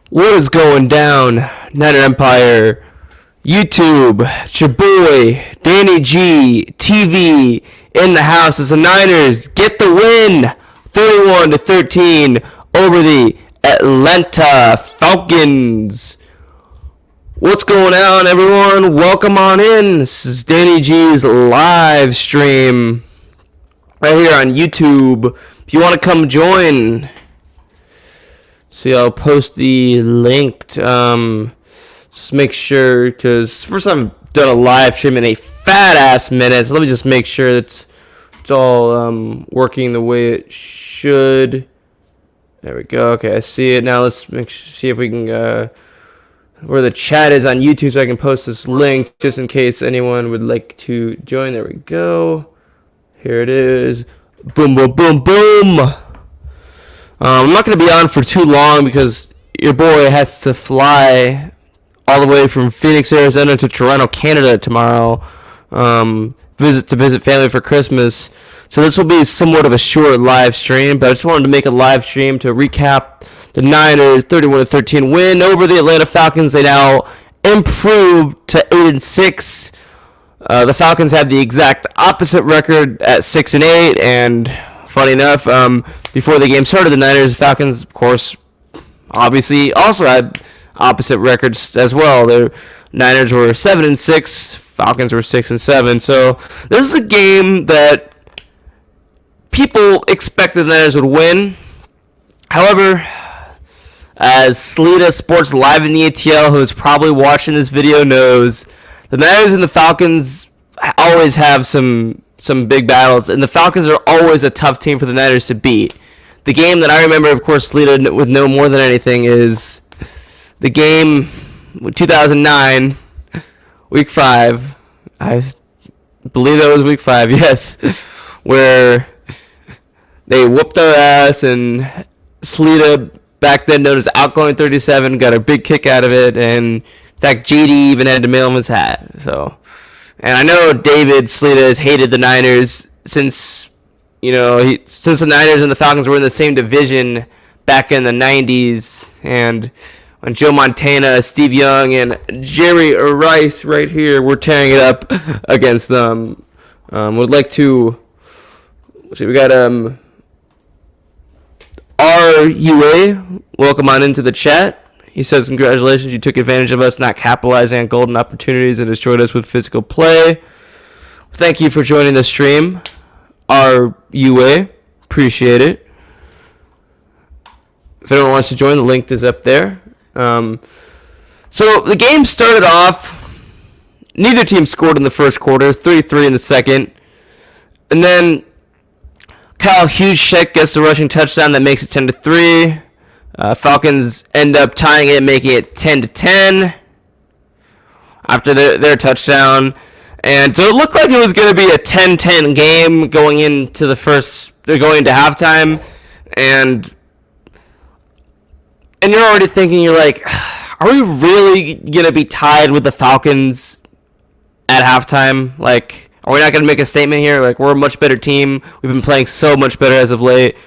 What is going down, Niner Empire? YouTube, it's your boy, Danny G, TV, in the house as the Niners get the win, 31-13 over the Atlanta Falcons. What's going on, everyone? Welcome on in. This is Danny G's live stream right here on YouTube. If you want to come join, see, I'll post the link. Just make sure, because first time I've done a live stream in a fat ass minute. So let me just make sure it's all working the way it should. There we go. Okay, I see it now. Let's see if we can where the chat is on YouTube, so I can post this link just in case anyone would like to join. There we go. Here it is. Boom, boom, boom, boom. I'm not going to be on for too long because your boy has to fly all the way from Phoenix, Arizona to Toronto, Canada tomorrow. Visit family for Christmas. So this will be somewhat of a short live stream, but I just wanted to make a live stream to recap the Niners 31-13 win over the Atlanta Falcons. They now improved to 8-6. The Falcons had the exact opposite record at 6-8, and funny enough, before the game started, the Niners, Falcons, of course, obviously also had opposite records as well. The Niners were 7-6, Falcons were 6-7. So this is a game that people expected the Niners would win. However, as Slita Sports Live in the ATL, who is probably watching this video, knows, the Niners and the Falcons always have some big battles, and the Falcons are always a tough team for the Niners to beat. The game that I remember, of course, Slita would know more than anything, is the game 2009, Week 5. I believe that was Week 5, yes, where they whooped our ass, and Slita, back then known as Outgoing 37, got a big kick out of it, and in fact, JD even had to mail him his hat. So, and I know David Slita has hated the Niners since the Niners and the Falcons were in the same division back in the 90s, and when Joe Montana, Steve Young, and Jerry Rice right here were tearing it up against them. Would like to see, we got RUA, welcome on into the chat. He says, congratulations, you took advantage of us not capitalizing on golden opportunities and destroyed us with physical play. Thank you for joining the stream, RUA. Appreciate it. If anyone wants to join, the link is up there. So the game started off, neither team scored in the first quarter, 3-3 in the second. And then Kyle Juszczyk gets the rushing touchdown that makes it 10-3. Falcons end up tying it, making it 10-10 after their touchdown. And so it looked like it was going to be a 10-10 game going into halftime. And you're already thinking, you're like, are we really going to be tied with the Falcons at halftime? Like, are we not going to make a statement here? Like, we're a much better team. We've been playing so much better as of late.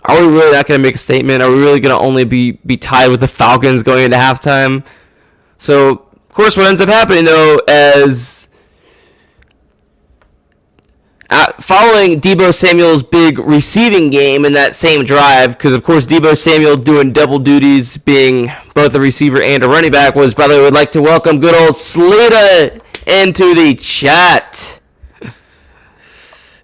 Are we really not going to make a statement? Are we really going to only be tied with the Falcons going into halftime? So, of course, what ends up happening, though, as following Deebo Samuel's big receiving game in that same drive, because, of course, Deebo Samuel doing double duties, being both a receiver and a running back, was, by the way, would like to welcome good old Slita into the chat.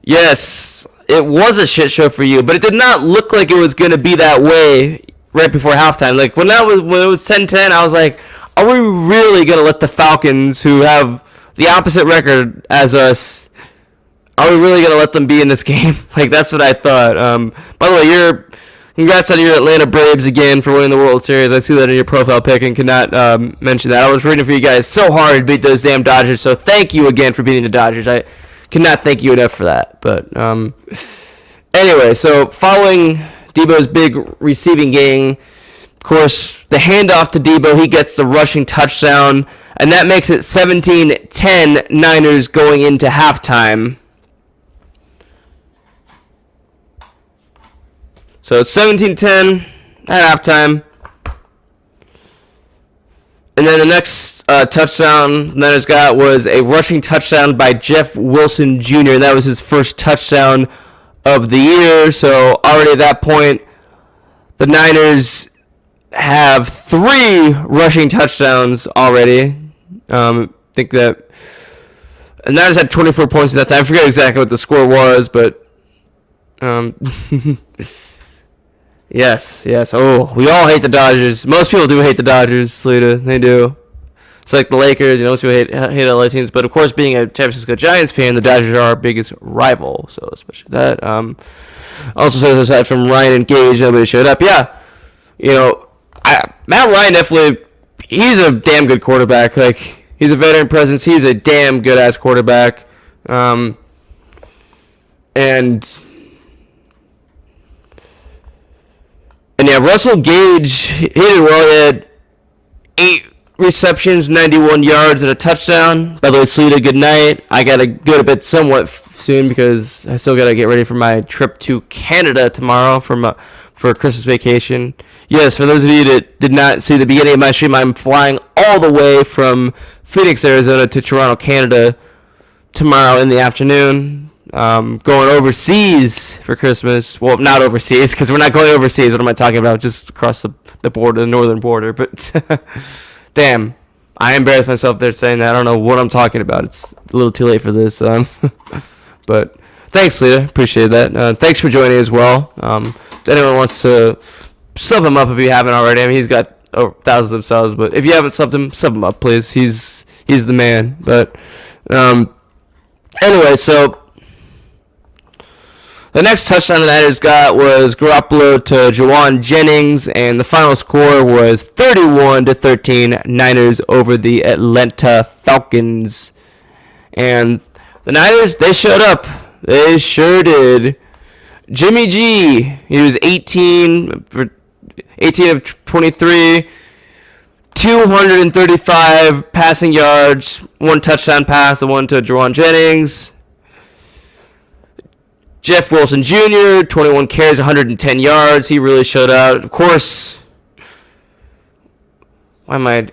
Yes, it was a shit show for you, but it did not look like it was going to be that way right before halftime. Like, when it was 10-10, I was like, are we really going to let the Falcons, who have the opposite record as us, are we really going to let them be in this game? Like, that's what I thought. By the way, congrats on your Atlanta Braves again for winning the World Series. I see that in your profile pic and cannot mention that. I was rooting for you guys so hard to beat those damn Dodgers, so thank you again for beating the Dodgers. I cannot thank you enough for that. But anyway, so following Deebo's big receiving game, of course, the handoff to Deebo, he gets the rushing touchdown, and that makes it 17-10 Niners going into halftime. So it's 17-10 at halftime. And then the next touchdown the Niners got was a rushing touchdown by Jeff Wilson Jr., and that was his first touchdown of the year. So already at that point, the Niners have 3 rushing touchdowns already. I think that the Niners had 24 points at that time. I forget exactly what the score was, but yes. Oh, we all hate the Dodgers. Most people do hate the Dodgers, Slita. They do. It's like the Lakers. Most people hate LA teams. But, of course, being a San Francisco Giants fan, the Dodgers are our biggest rival. So, especially that. Also says aside from Ryan and Gage, nobody showed up. Yeah. Matt Ryan definitely, he's a damn good quarterback. Like, he's a veteran presence. He's a damn good-ass quarterback. And yeah, Russell Gage, he did well. He had 8 receptions, 91 yards, and a touchdown. By the way, Sleeta, good night. I got to go to bed somewhat soon because I still got to get ready for my trip to Canada tomorrow for Christmas vacation. Yes, for those of you that did not see the beginning of my stream, I'm flying all the way from Phoenix, Arizona to Toronto, Canada tomorrow in the afternoon. Going overseas for Christmas. Well, not overseas, because we're not going overseas. What am I talking about? Just across the border, the northern border. But, damn, I embarrassed myself there saying that. I don't know what I'm talking about. It's a little too late for this. But thanks, Lita. Appreciate that. Thanks for joining as well. If anyone wants to sub him up if you haven't already. I mean, he's got thousands of subs. But if you haven't subbed him, sub him up, please. He's the man. But anyway, so the next touchdown the Niners got was Garoppolo to Juwan Jennings, and the final score was 31-13, Niners over the Atlanta Falcons. And the Niners, they showed up. They sure did. Jimmy G, he was 18 of 23, 235 passing yards, 1 touchdown pass, and 1 to Juwan Jennings. Jeff Wilson Jr., 21 carries, 110 yards. He really showed out. Of course, why am I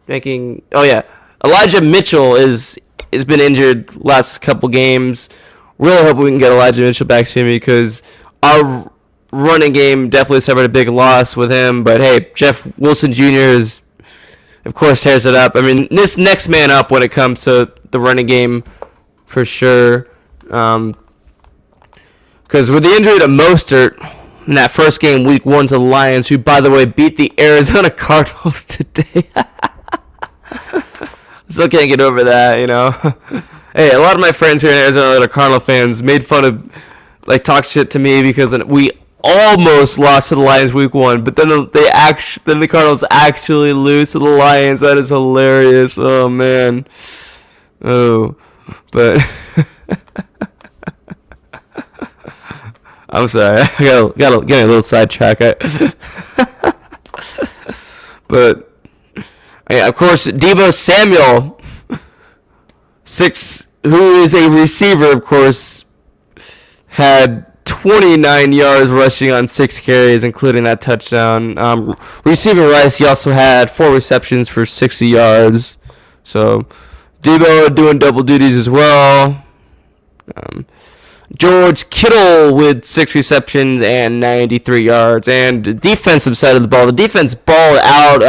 making... Oh, yeah. Elijah Mitchell has been injured last couple games. Really hope we can get Elijah Mitchell back soon because our running game definitely suffered a big loss with him. But, hey, Jeff Wilson Jr. is, of course, tears it up. I mean, this next man up when it comes to the running game for sure. Because with the injury to Mostert in that first game, week 1 to the Lions, who, by the way, beat the Arizona Cardinals today. Still can't get over that, Hey, a lot of my friends here in Arizona that are Cardinal fans made fun of, talk shit to me because we almost lost to the Lions week 1, but then the Cardinals actually lose to the Lions. That is hilarious. Oh, man. Oh, but... I'm sorry, I got get a little sidetrack. But yeah, of course, Deebo Samuel, who is a receiver, of course, had 29 yards rushing on 6 carries, including that touchdown. Receiving Rice, he also had 4 receptions for 60 yards. So Deebo doing double duties as well. George Kittle with 6 receptions and 93 yards. And the defensive side of the ball, the defense balled out.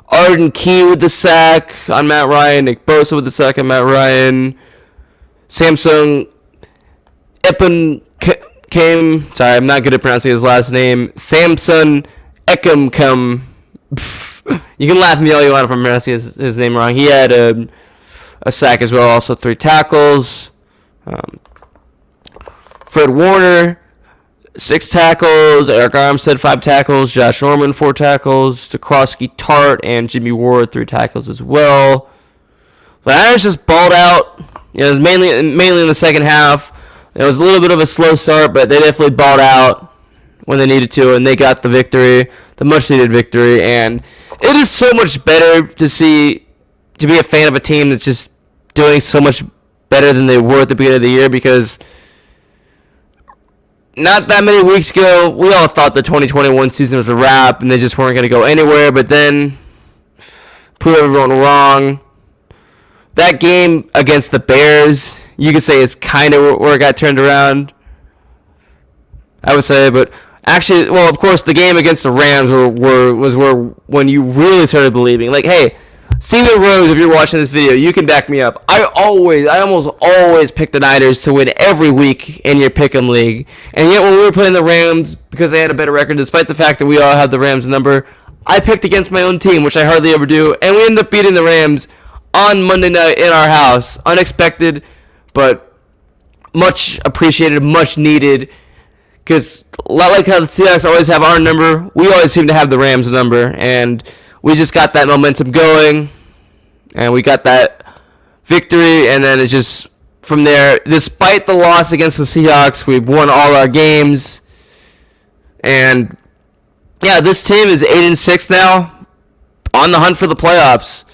Arden Key with the sack on Matt Ryan. Nick Bosa with the sack on Matt Ryan. Samsung sorry, I'm not good at pronouncing his last name. Samson Ekamcom. You can laugh at me all you want if I'm pronouncing his name wrong. He had a sack as well, also 3 tackles. Fred Warner, 6 tackles. Eric Armstead, 5 tackles. Josh Norman, 4 tackles. Sikorsky Tart and Jimmy Ward, 3 tackles as well. The Niners just balled out. It was mainly in the second half. It was a little bit of a slow start, but they definitely balled out when they needed to, and they got the victory, the much-needed victory. And it is so much better to be a fan of a team that's just doing so much better than they were at the beginning of the year, because not that many weeks ago, we all thought the 2021 season was a wrap and they just weren't going to go anywhere. But then prove everyone wrong. That game against the Bears, you could say, is kind of where it got turned around, I would say. But actually, well, of course, the game against the Rams was where when you really started believing. Like, hey, Steven Rose, if you're watching this video, you can back me up. I almost always pick the Niners to win every week in your pick'em league. And yet when we were playing the Rams, because they had a better record, despite the fact that we all had the Rams number, I picked against my own team, which I hardly ever do. And we ended up beating the Rams on Monday night in our house. Unexpected, but much appreciated, much needed. Because a lot like how the Seahawks always have our number, we always seem to have the Rams number. And we just got that momentum going. And we got that victory. And then it's just from there, despite the loss against the Seahawks, we've won all our games. And yeah, this team is 8-6 now, on the hunt for the playoffs.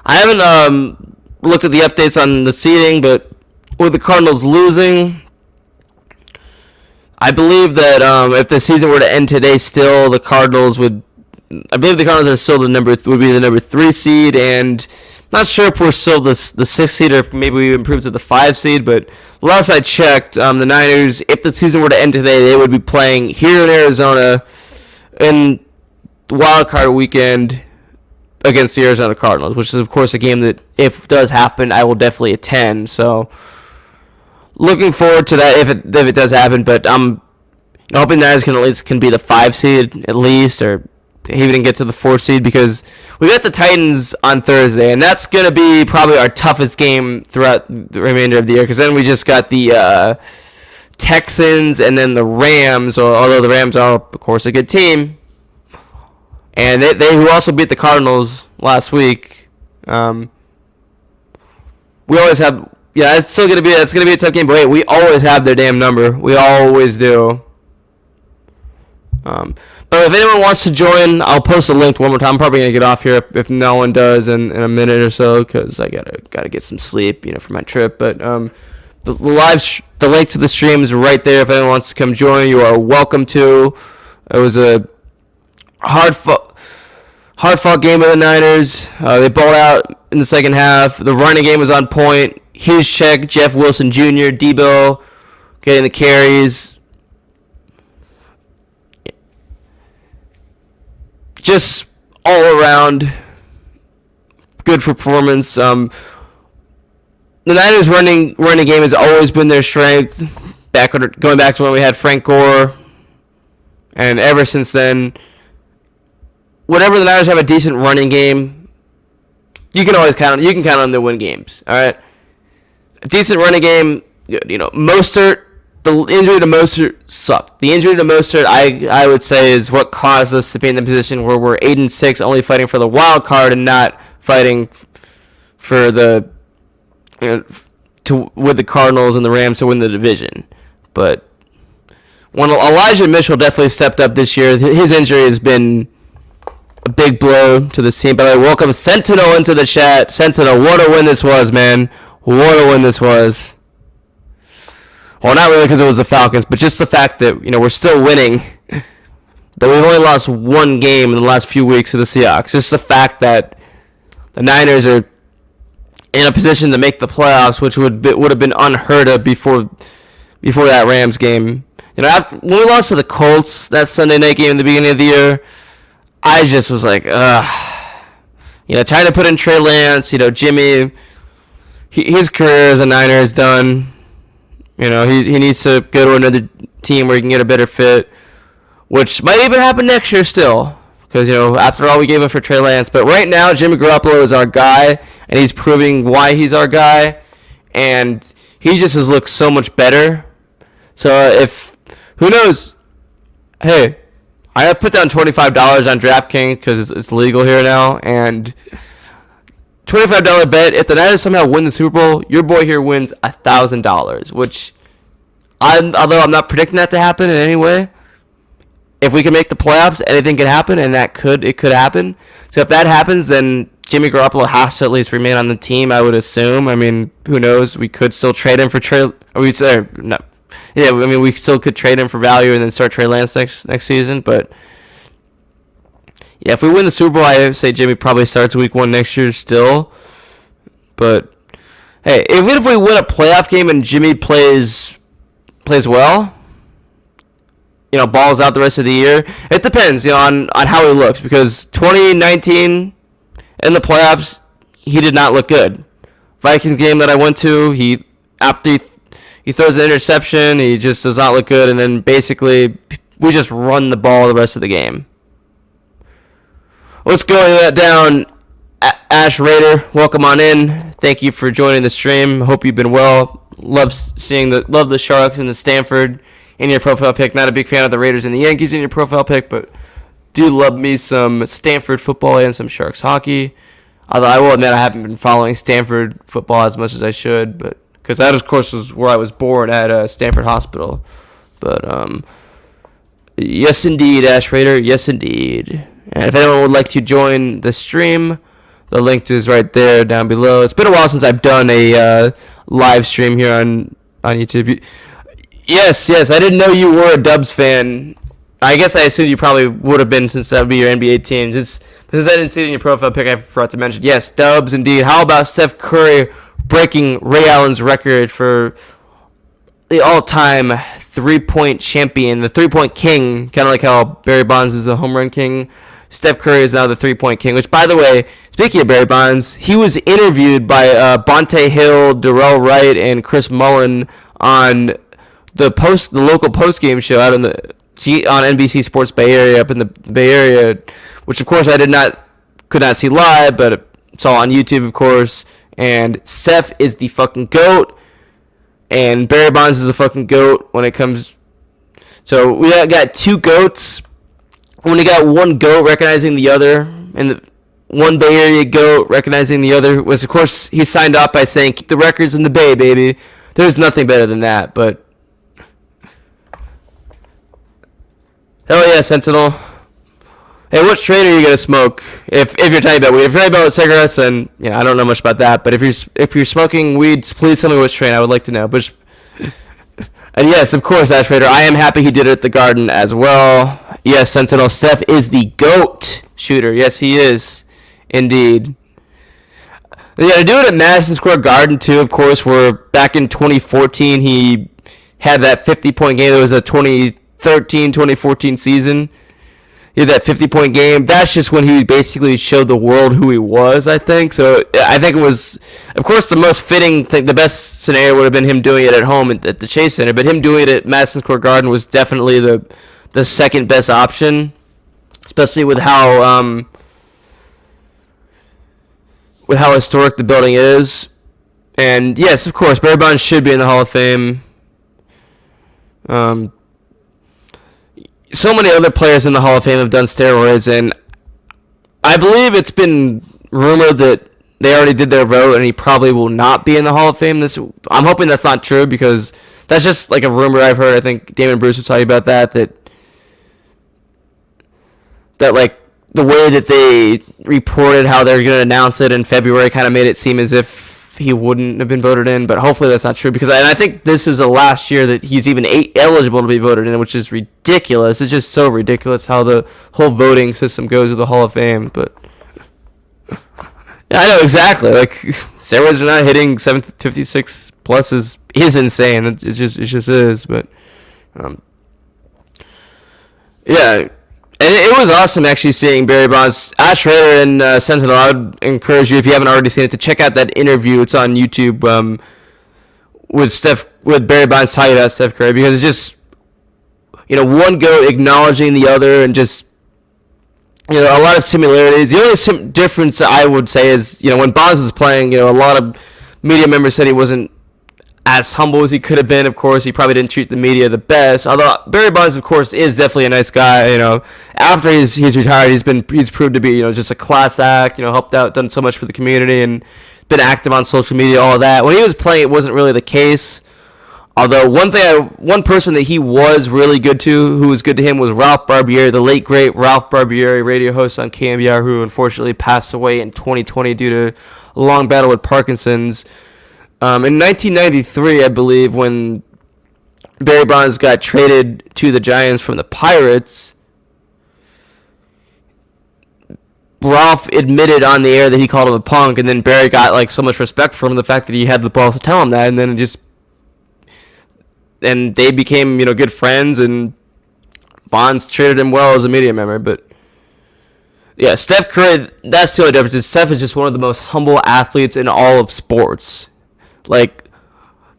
I haven't looked at the updates on the seeding, but with the Cardinals losing, I believe that if the season were to end today, still the Cardinals would. I believe the Cardinals are still would be the number 3 seed, and not sure if we're still the 6th seed or if maybe we improved to the 5 seed. But last I checked, the Niners, if the season were to end today, they would be playing here in Arizona in wild card weekend against the Arizona Cardinals, which is of course a game that if it does happen, I will definitely attend. So looking forward to that if it does happen. But I'm hoping the Niners can be the 5 seed at least, or even get to the 4 seed, because we got the Titans on Thursday, and that's gonna be probably our toughest game throughout the remainder of the year. Because then we just got the Texans and then the Rams. Although the Rams are of course a good team. And they who also beat the Cardinals last week. We always have, it's gonna be a tough game. But wait, we always have their damn number. We always do. But if anyone wants to join, I'll post a link one more time. I'm probably gonna get off here if no one does in a minute or so, because I gotta get some sleep, for my trip. But the link to the stream is right there. If anyone wants to come join, you are welcome to. It was a hard fought game of the Niners. They balled out in the second half. The running game was on point. Huge check. Jeff Wilson Jr., Debo getting the carries. Just all around good performance. The Niners running game has always been their strength. Going back to when we had Frank Gore, and ever since then, whenever the Niners have a decent running game, you can always count on them to win games. All right, a decent running game. Mostert. The injury to Mostert sucked. The injury to Mostert, I would say, is what caused us to be in the position where we're 8-6, only fighting for the wild card and not fighting for the with the Cardinals and the Rams to win the division. But when Elijah Mitchell definitely stepped up this year, his injury has been a big blow to this team. By the way, welcome Sentinel into the chat. Sentinel, what a win this was, man. What a win this was. Well, not really because it was the Falcons, but just the fact that, we're still winning, that we've only lost one game in the last few weeks to the Seahawks. Just the fact that the Niners are in a position to make the playoffs, which would have been unheard of before that Rams game. When we lost to the Colts, that Sunday night game in the beginning of the year, I just was like, ugh. Trying to put in Trey Lance, Jimmy, his career as a Niner is done. He needs to go to another team where he can get a better fit, which might even happen next year still. Because, after all we gave him for Trey Lance. But right now, Jimmy Garoppolo is our guy, and he's proving why he's our guy. And he just has looked so much better. So who knows? Hey, I have put down $25 on DraftKings because it's legal here now. And $25 bet, if the Niners somehow win the Super Bowl, your boy here wins $1,000, which, although I'm not predicting that to happen in any way, if we can make the playoffs, anything can happen, and it could happen. So if that happens, then Jimmy Garoppolo has to at least remain on the team, I would assume. I mean, who knows? We could still trade him for we still could trade him for value and then start Trey Lance next season, but Yeah, if we win the Super Bowl, I say Jimmy probably starts week 1 next year still. But hey, even if we win a playoff game and Jimmy plays well, balls out the rest of the year, it depends, on how he looks. Because 2019 in the playoffs, he did not look good. Vikings game that I went to, after he throws an interception, he just does not look good, and then basically we just run the ball the rest of the game. Let's go down. Ash Raider, welcome on in. Thank you for joining the stream. Hope you've been well. Love the Sharks and the Stanford in your profile pick. Not a big fan of the Raiders and the Yankees in your profile pick, but do love me some Stanford football and some Sharks hockey. Although I will admit I haven't been following Stanford football as much as I should, but because that, of course, was where I was born at Stanford Hospital. But yes, indeed, Ash Raider. Yes, indeed. And if anyone would like to join the stream, the link is right there down below. It's been a while since I've done a live stream here on YouTube. Yes, I didn't know you were a Dubs fan. I guess I assumed you probably would have been, since that would be your NBA team. Just because I didn't see it in your profile pic, I forgot to mention. Yes, Dubs, indeed. How about Steph Curry breaking Ray Allen's record for the all-time three-point champion, the three-point king, kind of like how Barry Bonds is a home run king. Steph Curry is now the three-point king, which, by the way, speaking of Barry Bonds, he was interviewed by Bonte Hill, Darrell Wright, and Chris Mullen on the local post-game show out on NBC Sports Bay Area, up in the Bay Area, which, of course, I could not see live, but saw on YouTube, of course. And Steph is the fucking GOAT, and Barry Bonds is the fucking GOAT when it comes. So we got two GOATs. When you got one GOAT recognizing the other, and the one Bay Area GOAT recognizing the other, was, of course, he signed off by saying, "Keep the records in the Bay, baby." There's nothing better than that, but hell yeah, Sentinel. Hey, what strain are you gonna smoke? If you're talking about weed, if you're talking about cigarettes, then I don't know much about that. But if you're smoking weed, please tell me what strain. I would like to know. But and yes, of course, Ash Raider. I am happy he did it at the Garden as well. Yes, Sentinel. Steph is the GOAT shooter. Yes, he is, indeed. Yeah, to do it at Madison Square Garden too. Of course, where back in 2014 he had that 50-point game. There was a 2013-2014 season. He had that 50-point game. That's just when he basically showed the world who he was, I think. So I think it was, of course, the most fitting thing. The best scenario would have been him doing it at home at the Chase Center. But him doing it at Madison Square Garden was definitely the second best option, especially with how historic the building is. And yes, of course, Barry Bonds should be in the Hall of Fame. So many other players in the Hall of Fame have done steroids, and I believe it's been rumored that they already did their vote, and he probably will not be in the Hall of Fame. I'm hoping that's not true, because that's just like a rumor I've heard. I think Damon Bruce was talking about that like the way that they reported how they're going to announce it in February kind of made it seem as if he wouldn't have been voted in, but hopefully that's not true, because I think this is the last year that he's even eligible to be voted in, which is ridiculous. It's just so ridiculous how the whole voting system goes with the Hall of Fame. But yeah, I know exactly. Like, steroids are not hitting 756 plus is insane. It just is. But yeah. And it was awesome actually seeing Barry Bonds, Ash Raider, and Sentinel. I would encourage you, if you haven't already seen it, to check out that interview. It's on YouTube with Barry Bonds talking about Steph Curry, because it's just one GOAT acknowledging the other, and just a lot of similarities. The only difference I would say is when Bonds was playing, a lot of media members said he wasn't as humble as he could have been. Of course, he probably didn't treat the media the best. Although Barry Bonds, of course, is definitely a nice guy. After he's retired, he's proved to be just a class act. Helped out, done so much for the community, and been active on social media, all that. When he was playing, it wasn't really the case. Although one person that he was really good to, who was good to him, was Ralph Barbieri, the late great Ralph Barbieri, radio host on KMBR, who unfortunately passed away in 2020 due to a long battle with Parkinson's. In 1993, I believe, when Barry Bonds got traded to the Giants from the Pirates, Ralph admitted on the air that he called him a punk, and then Barry got like so much respect from him, the fact that he had the balls to tell him that, and then they became good friends, and Bonds treated him well as a media member. But yeah, Steph Curry, that's the only difference. Is Steph is just one of the most humble athletes in all of sports. Like,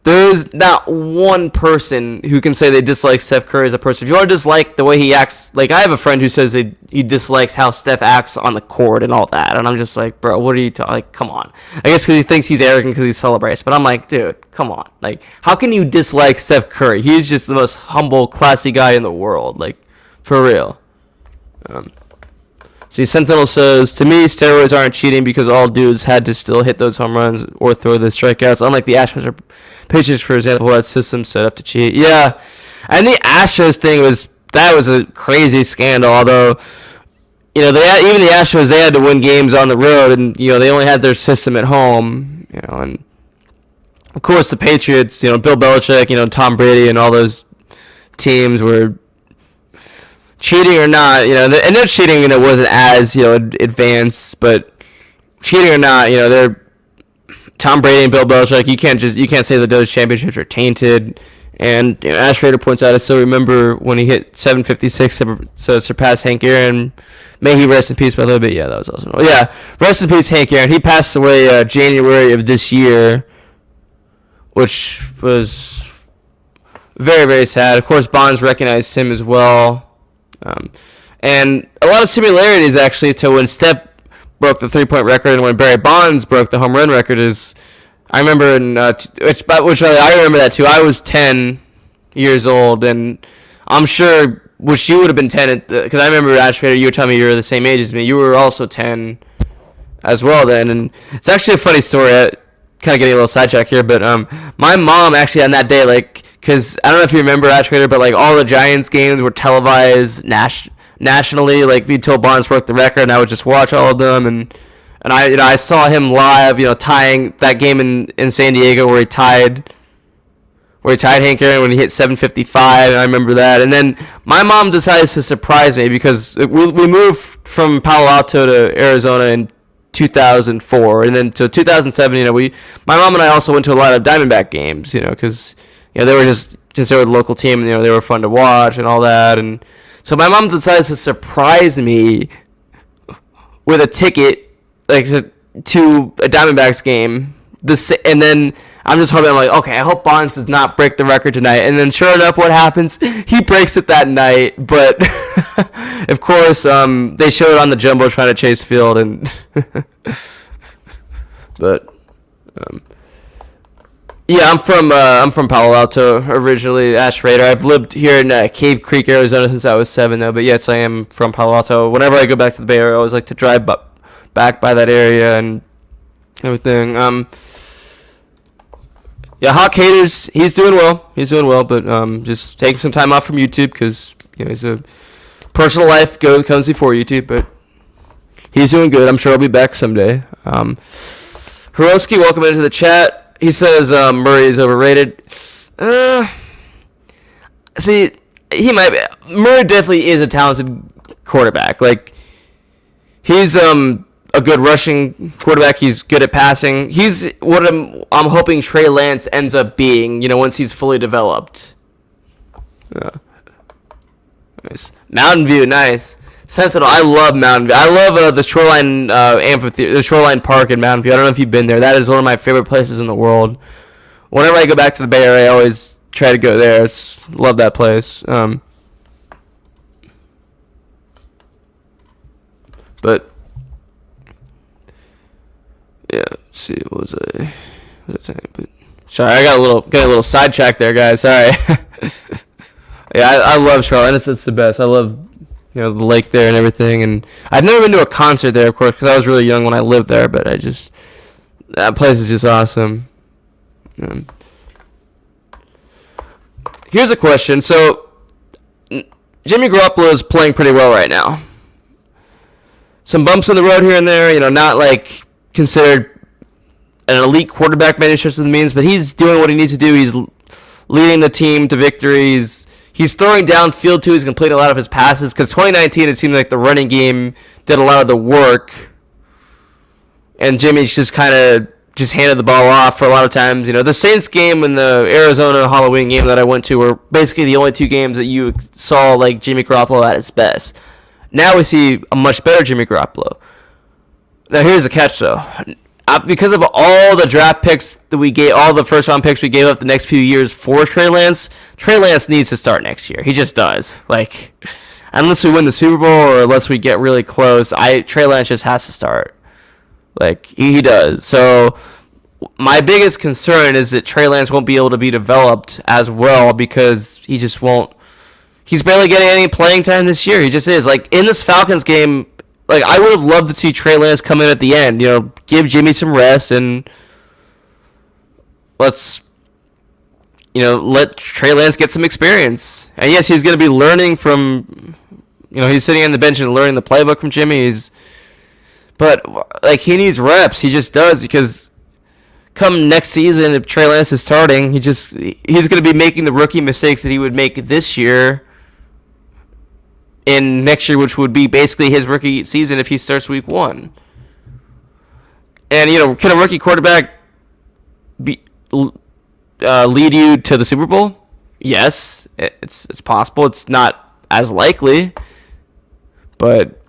there's not one person who can say they dislike Steph Curry as a person. If you want to dislike the way he acts, like, I have a friend who says he dislikes how Steph acts on the court and all that, and I'm just like, bro, what are you talking? Like, come on. I guess because he thinks he's arrogant because he celebrates, but I'm like, dude, come on. Like, how can you dislike Steph Curry? He's just the most humble, classy guy in the world. Like, for real. See, Sentinel says, to me, steroids aren't cheating because all dudes had to still hit those home runs or throw the strikeouts. Unlike the Astros or Patriots, for example, that system set up to cheat. Yeah, and the Astros thing was a crazy scandal. Although, even the Astros, they had to win games on the road, and they only had their system at home. And of course the Patriots, Bill Belichick, Tom Brady, and all those teams were cheating or not, and their cheating, wasn't as, advanced, but cheating or not, they're Tom Brady and Bill Belichick. You can't say that those championships are tainted. And Ash Rader points out, I still remember when he hit 756 to surpass Hank Aaron. May he rest in peace, by the way. But yeah, that was awesome. Yeah, rest in peace, Hank Aaron. He passed away January of this year, which was very, very sad. Of course, Bonds recognized him as well. And a lot of similarities, actually, to when Steph broke the three-point record and when Barry Bonds broke the home run record. I remember which I remember that too. I was 10 years old, and I'm sure, which you would have been 10, because I remember, Ash Rader, you were telling me you were the same age as me. You were also 10 as well then, and it's actually a funny story. Kind of getting a little sidetracked here, but my mom actually on that day, like, because I don't know if you remember, Ash Rader, but like all the Giants games were televised nationally. Like, we told Bonds broke the record, and I would just watch all of them, and I saw him live, tying that game in San Diego where he tied Hank Aaron when he hit 755, and I remember that. And then my mom decides to surprise me because we moved from Palo Alto to Arizona in 2004, and then to 2007, my mom and I also went to a lot of Diamondback games, because they were just they were the local team, and they were fun to watch and all that. And so my mom decides to surprise me with a ticket, like, to a Diamondbacks game. And then I'm just hoping, I'm like, okay, I hope Bonds does not break the record tonight. And then sure enough, what happens? He breaks it that night. But of course, they showed it on the Jumbotron at Chase Field, and but yeah, I'm from Palo Alto originally, Ash Rader. I've lived here in Cave Creek, Arizona since I was 7, though. But yes, I am from Palo Alto. Whenever I go back to the Bay Area, I always like to drive back by that area and everything. Yeah, Hawk Haters, he's doing well, but just taking some time off from YouTube because his personal life comes before YouTube, but he's doing good. I'm sure he'll be back someday. Hiroski, welcome into the chat. He says Murray is overrated. See, he might be. Murray definitely is a talented quarterback. Like, he's a good rushing quarterback. He's good at passing. He's what I'm hoping Trey Lance ends up being, once he's fully developed. Yeah. Nice. Mountain View, nice. Sentinel, I love Mountain View. I love the Shoreline Amphitheater, the Shoreline Park in Mountain View. I don't know if you've been there. That is one of my favorite places in the world. Whenever I go back to the Bay Area, I always try to go there. Love that place. But yeah, let's see, what was I saying? But sorry, I got a little sidetracked there, guys. Sorry. Yeah, I love Charlotte. It's the best. I love the lake there and everything. And I've never been to a concert there, of course, because I was really young when I lived there. But that place is just awesome. Here's a question. So Jimmy Garoppolo is playing pretty well right now. Some bumps in the road here and there. Not like considered an elite quarterback by any stretch of the means, but he's doing what he needs to do. He's leading the team to victories. He's throwing downfield too. He's completing a lot of his passes because 2019 it seemed like the running game did a lot of the work, and Jimmy's just kind of just handed the ball off for a lot of times. The Saints game and the Arizona Halloween game that I went to were basically the only two games that you saw like Jimmy Garoppolo at his best. Now we see a much better Jimmy Garoppolo. Now here's the catch though. Because of all the draft picks that we gave, all the first round picks we gave up the next few years for Trey Lance needs to start next year. He just does. Like, unless we win the Super Bowl or unless we get really close, Trey Lance just has to start. Like, he does. So, my biggest concern is that Trey Lance won't be able to be developed as well because he just won't. He's barely getting any playing time this year. He just is. Like, in this Falcons game, like, I would have loved to see Trey Lance come in at the end, give Jimmy some rest and let Trey Lance get some experience. And yes, he's going to be learning from, he's sitting on the bench and learning the playbook from Jimmy. But, like, he needs reps. He just does because come next season, if Trey Lance is starting, he's going to be making the rookie mistakes that he would make this year. In next year, which would be basically his rookie season if he starts week 1. And, can a rookie quarterback lead you to the Super Bowl? Yes, it's possible. It's not as likely. But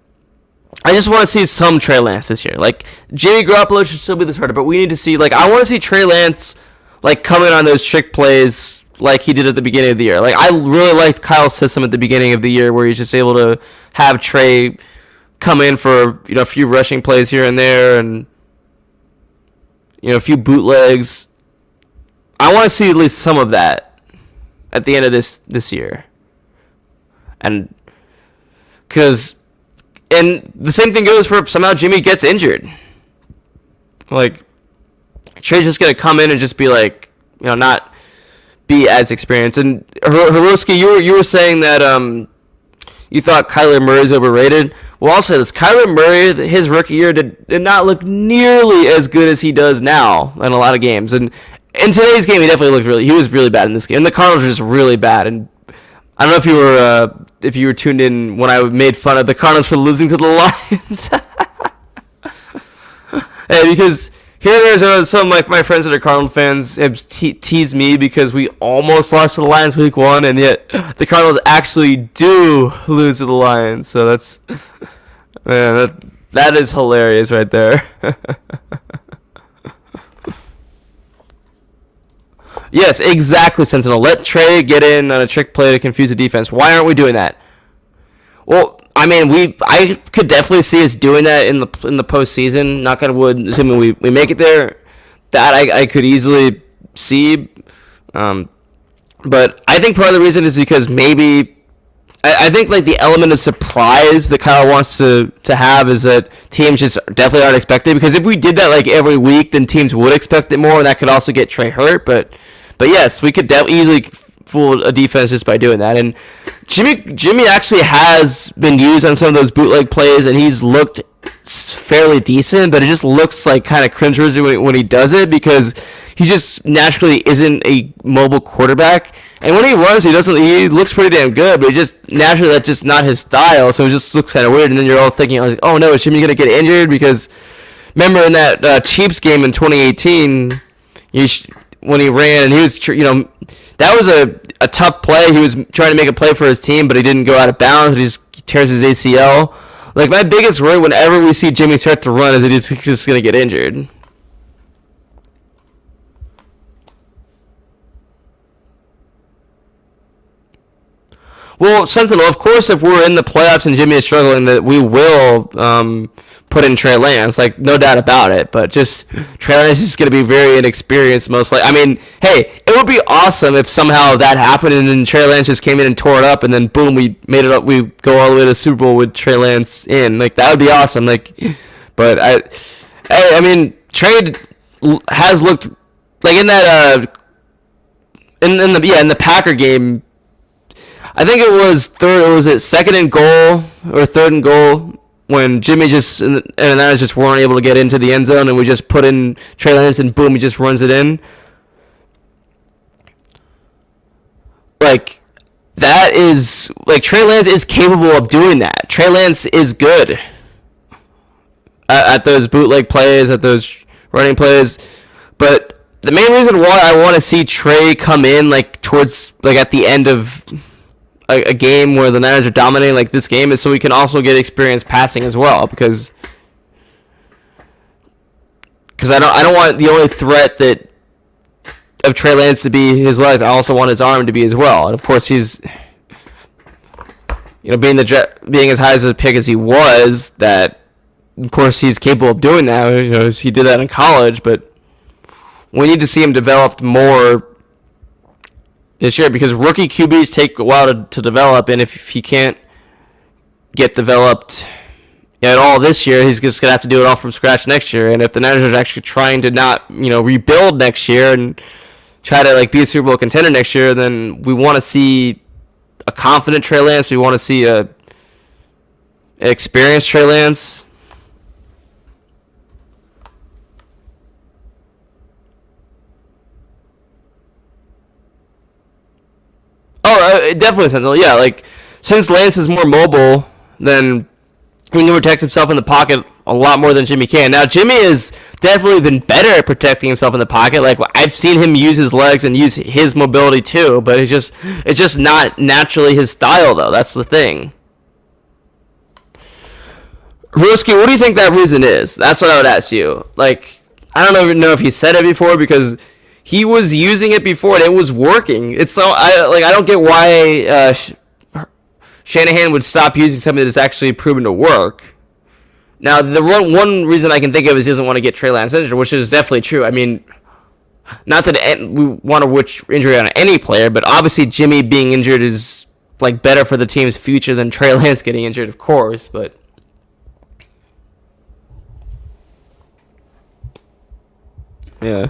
I just want to see some Trey Lance this year. Like, Jimmy Garoppolo should still be the starter, but we need to see, like, I want to see Trey Lance, like, come in on those trick plays like he did at the beginning of the year. Like, I really liked Kyle's system at the beginning of the year where he's just able to have Trey come in for, a few rushing plays here and there and, a few bootlegs. I want to see at least some of that at the end of this year. And the same thing goes for somehow Jimmy gets injured. Like, Trey's just going to come in and just be like, not be as experienced. And Hiroski, you were saying that you thought Kyler Murray's overrated. Well, I'll say this: Kyler Murray, his rookie year, did not look nearly as good as he does now in a lot of games. And in today's game, he was really bad in this game. And the Cardinals were just really bad. And I don't know if you were tuned in when I made fun of the Cardinals for losing to the Lions. Hey, because here in Arizona, some of my friends that are Cardinal fans have teased me because we almost lost to the Lions week 1, and yet the Cardinals actually do lose to the Lions. So that is hilarious right there. Yes, exactly, Sentinel. Let Trey get in on a trick play to confuse the defense. Why aren't we doing that? Well, I mean, I could definitely see us doing that in the postseason. Knock on wood, assuming we make it there. That I could easily see. But I think part of the reason is because maybe I think like the element of surprise that Kyle wants to have is that teams just definitely aren't expecting. Because if we did that like every week, then teams would expect it more, and that could also get Trey hurt. But yes, we could easily fool a defense just by doing that. And Jimmy actually has been used on some of those bootleg plays, and he's looked fairly decent, but it just looks like kind of cringeworthy when he does it because he just naturally isn't a mobile quarterback. And when he runs, he looks pretty damn good, but that's just not his style, so it just looks kind of weird. And then you're all thinking, like, oh no, is Jimmy going to get injured? Because remember in that Chiefs game in 2018, when he ran and he was, that was a tough play. He was trying to make a play for his team, but he didn't go out of bounds. He just tears his ACL. Like, my biggest worry whenever we see Jimmy start to run is that he's just going to get injured. Well, Sentinel, of course, if we're in the playoffs and Jimmy is struggling, that we will put in Trey Lance, like, no doubt about it. But just Trey Lance is going to be very inexperienced, most likely. I mean, hey, it would be awesome if somehow that happened and then Trey Lance just came in and tore it up, and then boom, we made it up. We go all the way to the Super Bowl with Trey Lance in. Like, that would be awesome. Like, but I mean, Trey has looked like in that in the Packer game. I think it was second and goal or third and goal when Jimmy and Hernandez just weren't able to get into the end zone, and we just put in Trey Lance and boom, he just runs it in. Like, that is like Trey Lance is capable of doing that. Trey Lance is good at those bootleg plays, at those running plays. But the main reason why I want to see Trey come in like towards like at the end of a game where the Niners are dominating like this game is so we can also get experience passing as well because I don't want the only threat that of Trey Lance to be his legs. I also want his arm to be as well. And of course he's being as high as a pick as he was, that of course he's capable of doing that. He did that in college, but we need to see him developed more this year because rookie QBs take a while to develop, and if he can't get developed at all this year, he's just gonna have to do it all from scratch next year. And if the Niners are actually trying to not rebuild next year and try to like be a Super Bowl contender next year, then we want to see a confident Trey Lance. We want to see an experienced Trey Lance. Oh, definitely Sentinel. Yeah, like since Lance is more mobile, then he can protect himself in the pocket a lot more than Jimmy can. Now, Jimmy has definitely been better at protecting himself in the pocket. Like I've seen him use his legs and use his mobility too, but it's just not naturally his style though. That's the thing. Ruski, what do you think that reason is? That's what I would ask you. Like, I don't even know if he said it before because he was using it before and it was working. It's so I don't get why Shanahan would stop using something that's actually proven to work. Now, the one reason I can think of is he doesn't want to get Trey Lance injured, which is definitely true. I mean, not that we want to wish injury on any player, but obviously Jimmy being injured is like better for the team's future than Trey Lance getting injured, of course. But yeah,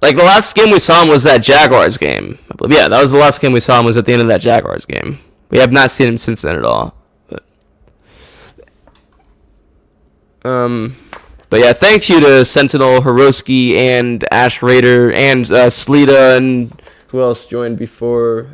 like the last game we saw him was that Jaguars game. I believe. Yeah, that was the last game we saw him was at the end of that Jaguars game. We have not seen him since then at all. But yeah, thank you to Sentinel, Hiroski, and Ash Raider, and Sleeta, and who else joined before?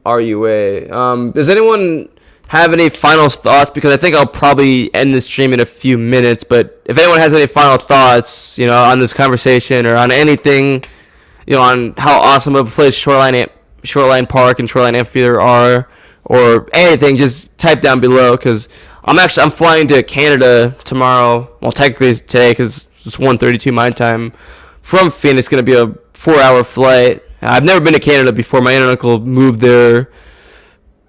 RUA. Does anyone have any final thoughts? Because I think I'll probably end this stream in a few minutes. But if anyone has any final thoughts, on this conversation or on anything, on how awesome of a place Shoreline Park and Shoreline Amphitheater are, or anything, just type down below because I'm flying to Canada tomorrow. Well, technically today because it's 1:32 my time from Phoenix. It's going to be a 4-hour flight. I've never been to Canada before. My aunt and uncle moved there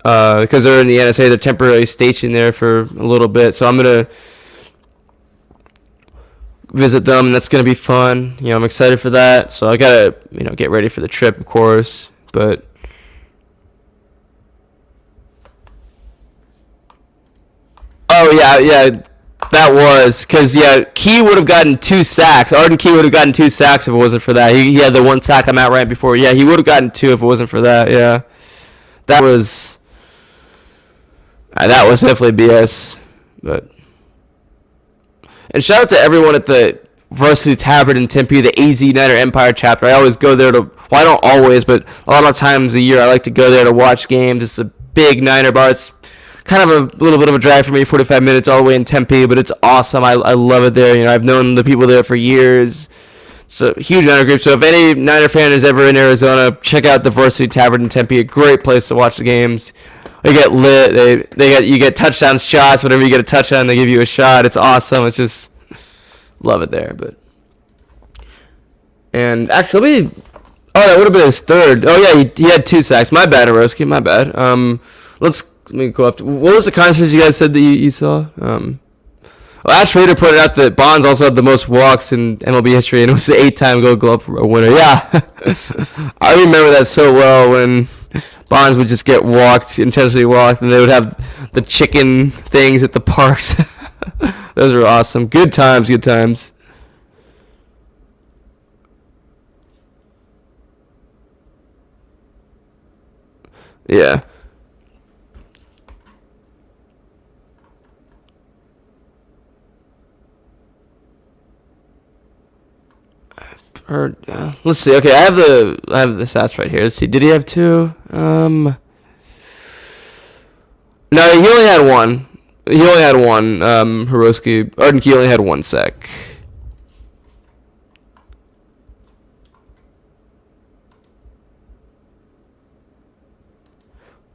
because they're in the NSA. They're temporarily stationed there for a little bit. So I'm going to visit them, and that's going to be fun. I'm excited for that. So I got to, get ready for the trip, of course. But oh, yeah, that was because, Key would have gotten 2 sacks. Arden Key would have gotten 2 sacks if it wasn't for that. He had the 1 sack I'm at right before. Yeah, he would have gotten 2 if it wasn't for that. Yeah, that was definitely BS. But and shout out to everyone at the Varsity Tavern in Tempe, the AZ Niner Empire chapter. I always go there well, I don't always, but a lot of times a year I like to go there to watch games. It's a big Niner bar. It's kind of a little bit of a drive for me, 45 minutes all the way in Tempe, but it's awesome. I love it there. I've known the people there for years. It's a huge Niner group. So if any Niner fan is ever in Arizona, check out the Varsity Tavern in Tempe. A great place to watch the games. They get lit. You get touchdown shots. Whenever you get a touchdown, they give you a shot. It's awesome. It's just love it there. And actually, that would have been his 3rd. Oh yeah, he had 2 sacks. My bad, Aroski. My bad. Let me go up. What was the contest you guys said that you saw? Ash Raider pointed out that Bonds also had the most walks in MLB history, and it was the 8-time Gold Glove winner. Yeah, I remember that so well when Bonds would just get intentionally walked, and they would have the chicken things at the parks. Those were awesome. Good times. Yeah. Or let's see. Okay, I have the stats right here. Let's see. Did he have two? No, he only had one. He only had one. He only had one sack.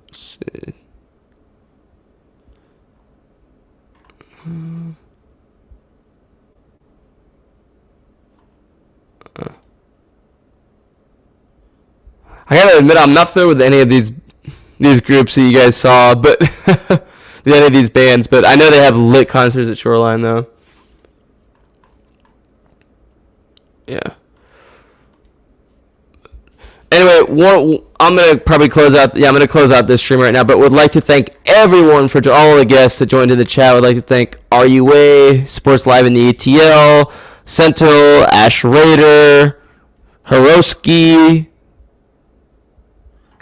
Let's see. I gotta admit, I'm not familiar with any of these groups that you guys saw, but any of these bands. But I know they have lit concerts at Shoreline, though. Yeah. Anyway, I'm gonna probably close out. Yeah, I'm gonna close out this stream right now. But would like to thank everyone for all the guests that joined in the chat. Would like to thank RUA, Sports Live in the ATL, Sentinel, Ash Raider, Hiroski,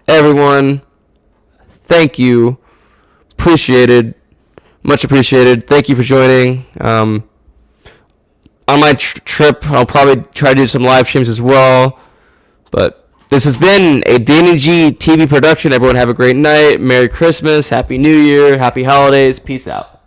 everyone. Thank you. Appreciated. Much appreciated. Thank you for joining. On my trip, I'll probably try to do some live streams as well. But this has been a Danny G TV production. Everyone have a great night. Merry Christmas. Happy New Year. Happy holidays. Peace out.